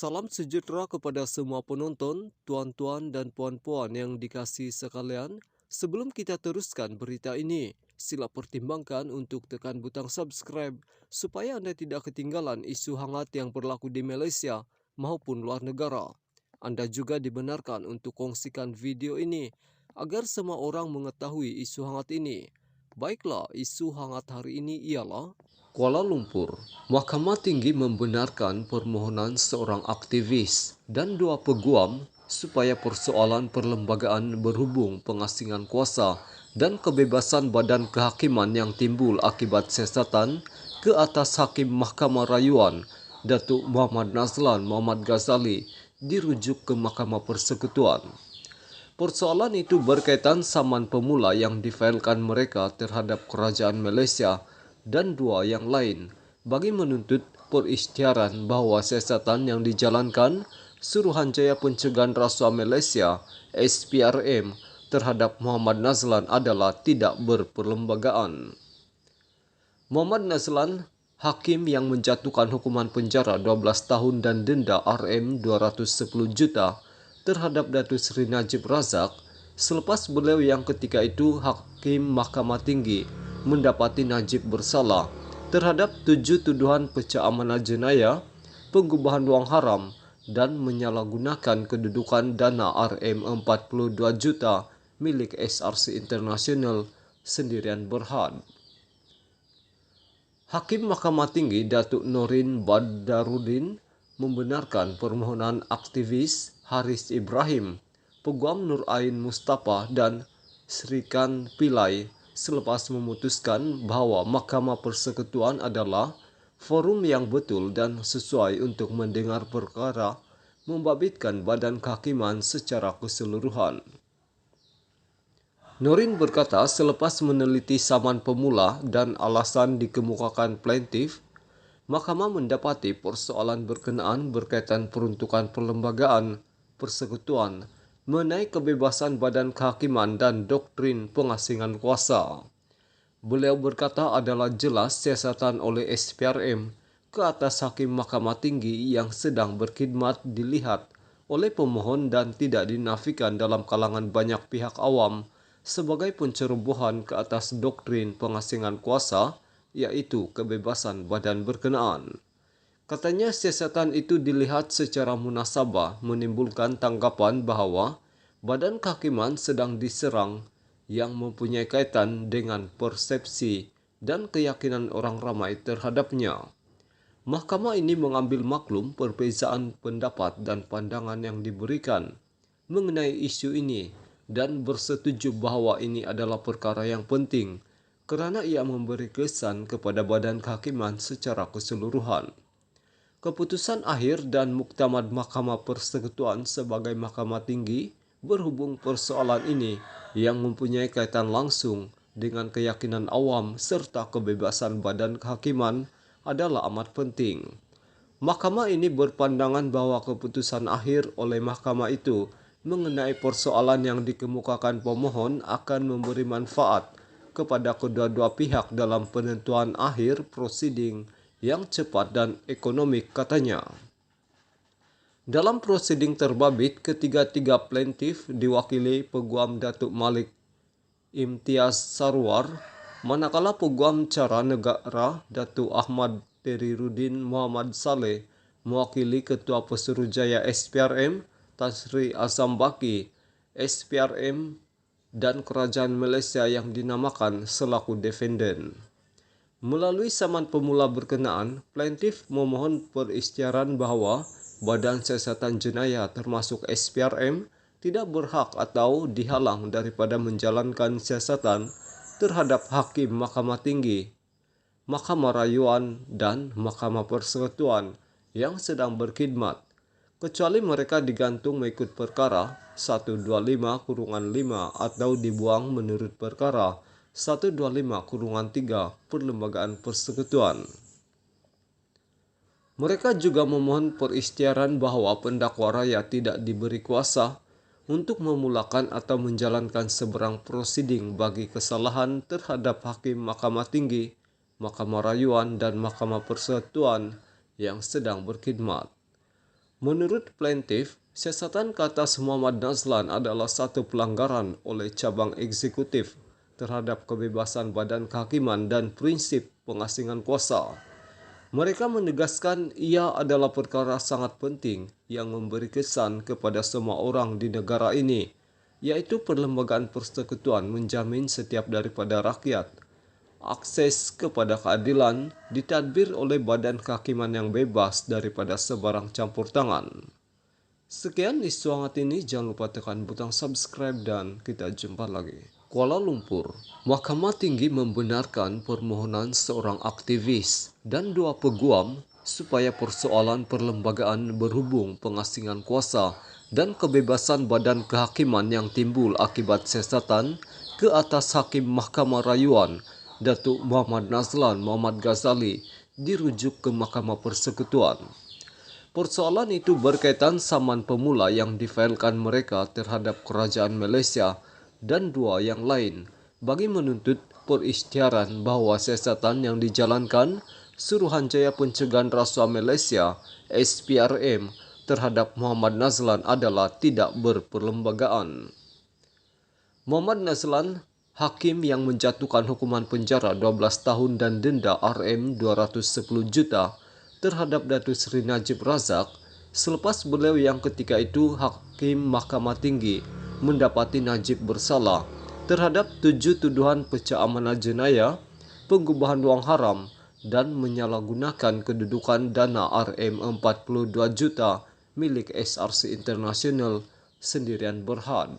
Salam sejahtera kepada semua penonton, tuan-tuan dan puan-puan yang dikasihi sekalian. Sebelum kita teruskan berita ini, sila pertimbangkan untuk tekan butang subscribe supaya Anda tidak ketinggalan isu hangat yang berlaku di Malaysia maupun luar negara. Anda juga dibenarkan untuk kongsikan video ini agar semua orang mengetahui isu hangat ini. Baiklah, isu hangat hari ini ialah Kuala Lumpur. Mahkamah Tinggi membenarkan permohonan seorang aktivis dan dua peguam supaya persoalan perlembagaan berhubung pengasingan kuasa dan kebebasan badan kehakiman yang timbul akibat siasatan ke atas Hakim Mahkamah Rayuan Datuk Muhammad Nazlan Muhammad Ghazali dirujuk ke Mahkamah Persekutuan. Persoalan itu berkaitan saman pemula yang difailkan mereka terhadap kerajaan Malaysia dan dua yang lain bagi menuntut perisytiharan bahawa siasatan yang dijalankan Suruhanjaya Pencegahan Rasuah Malaysia SPRM terhadap Muhammad Nazlan adalah tidak berperlembagaan. Muhammad Nazlan, hakim yang menjatuhkan hukuman penjara 12 tahun dan denda RM 210 juta terhadap Datuk Seri Najib Razak selepas beliau yang ketika itu Hakim Mahkamah Tinggi mendapati Najib bersalah terhadap 7 tuduhan pecah amanah jenayah, pengubahan wang haram dan menyalahgunakan kedudukan dana RM 42 juta milik SRC International Sendirian Berhad. Hakim Mahkamah Tinggi Datuk Norin Badarudin membenarkan permohonan aktivis Haris Ibrahim, Peguam Nur Ain Mustafa dan Srikan Pillai selepas memutuskan bahawa Mahkamah Persekutuan adalah forum yang betul dan sesuai untuk mendengar perkara membabitkan badan kehakiman secara keseluruhan. Norin berkata selepas meneliti saman pemula dan alasan dikemukakan plaintiff, Mahkamah mendapati persoalan berkenaan berkaitan peruntukan perlembagaan persekutuan mengenai kebebasan badan kehakiman dan doktrin pengasingan kuasa. Beliau berkata adalah jelas siasatan oleh SPRM ke atas Hakim Mahkamah Tinggi yang sedang berkhidmat dilihat oleh pemohon dan tidak dinafikan dalam kalangan banyak pihak awam sebagai pencerobohan ke atas doktrin pengasingan kuasa, iaitu kebebasan badan berkenaan. Katanya siasatan itu dilihat secara munasabah menimbulkan tanggapan bahawa badan kehakiman sedang diserang yang mempunyai kaitan dengan persepsi dan keyakinan orang ramai terhadapnya. Mahkamah ini mengambil maklum perbezaan pendapat dan pandangan yang diberikan mengenai isu ini dan bersetuju bahawa ini adalah perkara yang penting kerana ia memberi kesan kepada badan kehakiman secara keseluruhan. Keputusan akhir dan muktamad Mahkamah Persekutuan sebagai Mahkamah Tinggi berhubung persoalan ini yang mempunyai kaitan langsung dengan keyakinan awam serta kebebasan badan kehakiman adalah amat penting. Mahkamah ini berpandangan bahawa keputusan akhir oleh mahkamah itu mengenai persoalan yang dikemukakan pemohon akan memberi manfaat kepada kedua-dua pihak dalam penentuan akhir prosiding yang cepat dan ekonomik, katanya. Dalam prosiding terbabit, ketiga-tiga plaintiff diwakili Peguam Datuk Malik Imtiaz Sarwar, manakala Peguam Cara Negara Datuk Ahmad Periruddin Muhammad Saleh mewakili Ketua Pesuruhjaya SPRM Tan Sri Azam Baki, SPRM dan Kerajaan Malaysia yang dinamakan selaku defendant. Melalui saman pemula berkenaan, plaintiff memohon perisytiharan bahawa Badan Siasatan Jenayah termasuk SPRM tidak berhak atau dihalang daripada menjalankan siasatan terhadap Hakim Mahkamah Tinggi, Mahkamah Rayuan dan Mahkamah Persekutuan yang sedang berkhidmat, kecuali mereka digantung mengikut perkara 125-5 atau dibuang menurut perkara 125-3 Perlembagaan Persekutuan. Mereka juga memohon perisytiharan bahawa pendakwa raya tidak diberi kuasa untuk memulakan atau menjalankan seberang prosiding bagi kesalahan terhadap Hakim Mahkamah Tinggi, Mahkamah Rayuan dan Mahkamah Persekutuan yang sedang berkhidmat. Menurut plaintiff, siasatan ke atas Muhammad Nazlan adalah satu pelanggaran oleh cabang eksekutif terhadap kebebasan badan kehakiman dan prinsip pengasingan kuasa. Mereka menegaskan ia adalah perkara sangat penting yang memberi kesan kepada semua orang di negara ini, yaitu perlembagaan persekutuan menjamin setiap daripada rakyat akses kepada keadilan ditadbir oleh badan kehakiman yang bebas daripada sebarang campur tangan. Sekian isu hangat ini, jangan lupa tekan butang subscribe dan kita jumpa lagi. Kuala Lumpur, Mahkamah Tinggi membenarkan permohonan seorang aktivis dan 2 peguam supaya persoalan perlembagaan berhubung pengasingan kuasa dan kebebasan badan kehakiman yang timbul akibat siasatan ke atas Hakim Mahkamah Rayuan Datuk Muhammad Nazlan Muhammad Ghazali dirujuk ke Mahkamah Persekutuan. Persoalan itu berkaitan saman pemula yang difailkan mereka terhadap Kerajaan Malaysia dan 2 yang lain bagi menuntut perisytiharan bahawa siasatan yang dijalankan Suruhanjaya Pencegahan Rasuah Malaysia SPRM terhadap Muhammad Nazlan adalah tidak berperlembagaan. Muhammad Nazlan, hakim yang menjatuhkan hukuman penjara 12 tahun dan denda RM210 juta terhadap Datuk Seri Najib Razak selepas beliau yang ketika itu Hakim Mahkamah Tinggi mendapati Najib bersalah terhadap 7 tuduhan pecah amanah jenayah, pengubahan wang haram dan menyalahgunakan kedudukan dana RM42 juta milik SRC International Sendirian Berhad.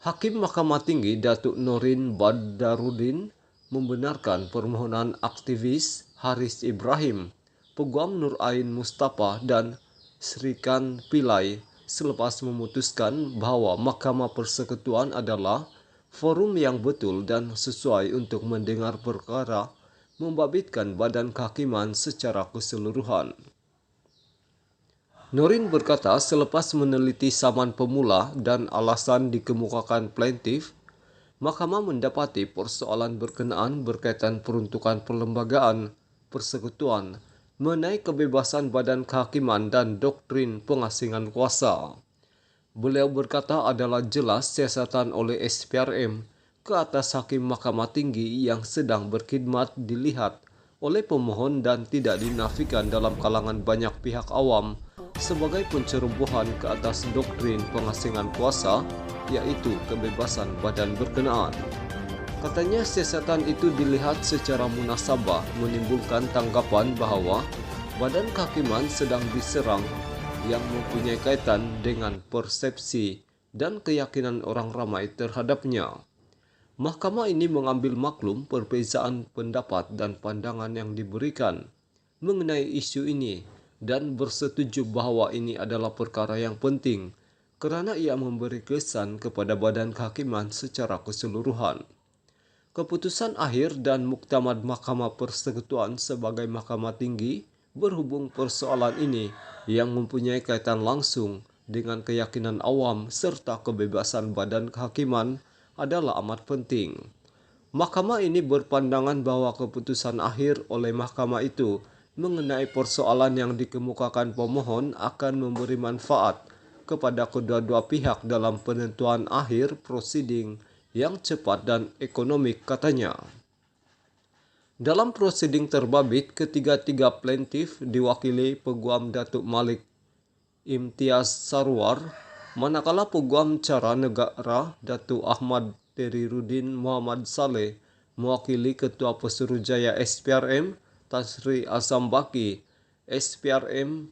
Hakim Mahkamah Tinggi Datuk Norin Badarudin membenarkan permohonan aktivis Haris Ibrahim, Peguam Nur Ain Mustafa dan Srikan Pillai selepas memutuskan bahawa Mahkamah Persekutuan adalah forum yang betul dan sesuai untuk mendengar perkara membabitkan badan kehakiman secara keseluruhan. Norin berkata selepas meneliti saman pemula dan alasan dikemukakan plaintiff, Mahkamah mendapati persoalan berkenaan berkaitan peruntukan perlembagaan persekutuan mengenai kebebasan badan kehakiman dan doktrin pengasingan kuasa. Beliau berkata adalah jelas siasatan oleh SPRM ke atas Hakim Mahkamah Tinggi yang sedang berkhidmat dilihat oleh pemohon dan tidak dinafikan dalam kalangan banyak pihak awam sebagai pencerobohan ke atas doktrin pengasingan kuasa, yaitu kebebasan badan berkenaan. Katanya siasatan itu dilihat secara munasabah menimbulkan tanggapan bahawa badan kehakiman sedang diserang yang mempunyai kaitan dengan persepsi dan keyakinan orang ramai terhadapnya. Mahkamah ini mengambil maklum perbezaan pendapat dan pandangan yang diberikan mengenai isu ini dan bersetuju bahawa ini adalah perkara yang penting kerana ia memberi kesan kepada badan kehakiman secara keseluruhan. Keputusan akhir dan muktamad Mahkamah Persekutuan sebagai Mahkamah Tinggi berhubung persoalan ini yang mempunyai kaitan langsung dengan keyakinan awam serta kebebasan badan kehakiman adalah amat penting. Mahkamah ini berpandangan bahawa keputusan akhir oleh mahkamah itu mengenai persoalan yang dikemukakan pemohon akan memberi manfaat kepada kedua-dua pihak dalam penentuan akhir prosiding yang cepat dan ekonomik, katanya. Dalam prosiding terbabit, ketiga-tiga plaintiff diwakili Peguam Datuk Malik Imtiaz Sarwar, manakala Peguam Cara Negara Datuk Ahmad Teriruddin Muhammad Saleh mewakili Ketua Pesuruhjaya SPRM Tan Sri Azam Baki, SPRM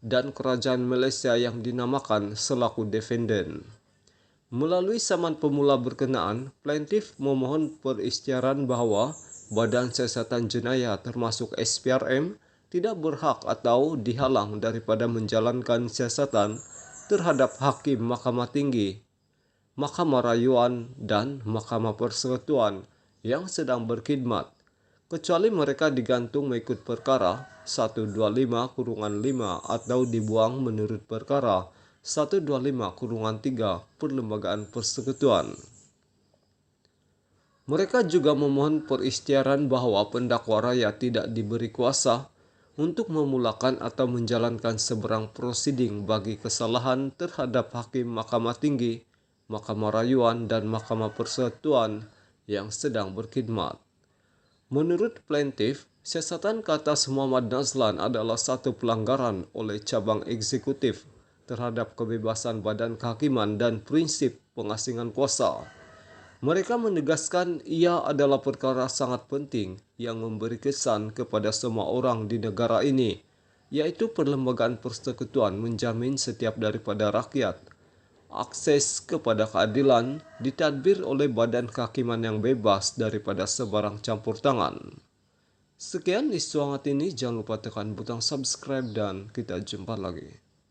dan Kerajaan Malaysia yang dinamakan selaku defendant. Melalui saman pemula berkenaan, plaintiff memohon perisytiharan bahawa Badan Siasatan Jenayah termasuk SPRM tidak berhak atau dihalang daripada menjalankan siasatan terhadap Hakim Mahkamah Tinggi, Mahkamah Rayuan dan Mahkamah Persekutuan yang sedang berkhidmat, kecuali mereka digantung mengikut perkara 125/5 atau dibuang menurut perkara 125/3 Perlembagaan Persekutuan. Mereka juga memohon perisytiharan bahawa pendakwa raya tidak diberi kuasa untuk memulakan atau menjalankan seberang prosiding bagi kesalahan terhadap Hakim Mahkamah Tinggi, Mahkamah Rayuan, dan Mahkamah Persekutuan yang sedang berkhidmat. Menurut plaintiff, siasatan ke atas Muhammad Nazlan adalah satu pelanggaran oleh cabang eksekutif terhadap kebebasan badan kehakiman dan prinsip pengasingan kuasa. Mereka menegaskan ia adalah perkara sangat penting yang memberi kesan kepada semua orang di negara ini, yaitu perlembagaan persekutuan menjamin setiap daripada rakyat akses kepada keadilan ditadbir oleh badan kehakiman yang bebas daripada sebarang campur tangan. Sekian isu hangat ini, jangan lupa tekan butang subscribe dan kita jumpa lagi.